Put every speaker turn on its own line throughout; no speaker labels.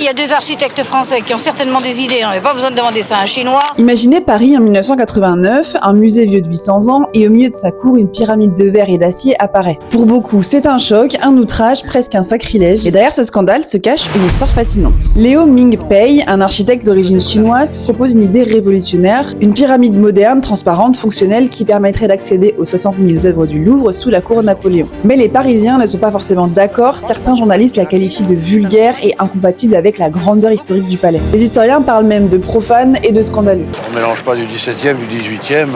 Il y a des architectes français qui ont certainement des idées, on n'avait pas besoin de demander ça à un Chinois.
Imaginez Paris en 1989, un musée vieux de 800 ans et au milieu de sa cour, une pyramide de verre et d'acier apparaît. Pour beaucoup, c'est un choc, un outrage, presque un sacrilège. Et derrière ce scandale se cache une histoire fascinante. Liu Mingpei, un architecte d'origine chinoise, propose une idée révolutionnaire, une pyramide moderne, transparente, fonctionnelle qui permettrait d'accéder aux 60 000 œuvres du Louvre sous la cour Napoléon. Mais les Parisiens ne sont pas forcément d'accord, certains journalistes la qualifient de vulgaire et incompatible avec la grandeur historique du palais. Les historiens parlent même de profane et de scandaleux.
On mélange pas du 17e, du 18e.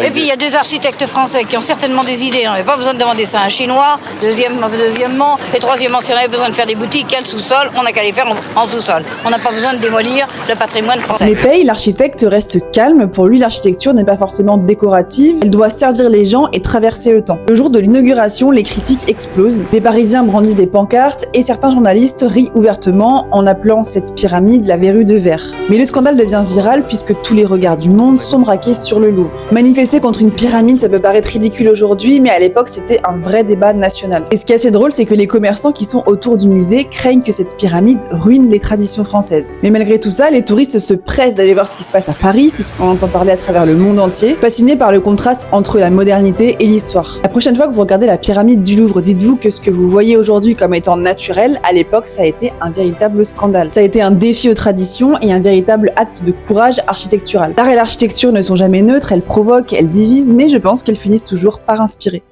Et puis il y a des architectes français qui ont certainement des idées, on n'avait pas besoin de demander ça à un Chinois. Deuxièmement, et troisièmement, si on avait besoin de faire des boutiques, quel sous-sol, on n'a qu'à les faire en sous-sol. On n'a pas besoin de démolir le patrimoine français.
Mingpei, l'architecte, reste calme. Pour lui, l'architecture n'est pas forcément décorative, elle doit servir les gens et traverser le temps. Le jour de l'inauguration, les critiques explosent. Des Parisiens brandissent des pancartes et certains journalistes rient ouvertement en appelant cette pyramide la verrue de verre. Mais le scandale devient viral puisque tous les regards du monde sont braqués sur le Louvre. Manifester contre une pyramide, ça peut paraître ridicule aujourd'hui, mais à l'époque, c'était un vrai débat national. Et ce qui est assez drôle, c'est que les commerçants qui sont autour du musée craignent que cette pyramide ruine les traditions françaises. Mais malgré tout ça, les touristes se pressent d'aller voir ce qui se passe à Paris, puisqu'on entend parler à travers le monde entier, fascinés par le contraste entre la modernité et l'histoire. La prochaine fois que vous regardez la pyramide du Louvre, dites-vous que ce que vous voyez aujourd'hui comme étant naturel, à l'époque, ça a été un véritable scandale. Ça a été un défi aux traditions et un véritable acte de courage architectural. L'art et l'architecture ne sont jamais neutres, elles provoquent, elles divisent, mais je pense qu'elles finissent toujours par inspirer.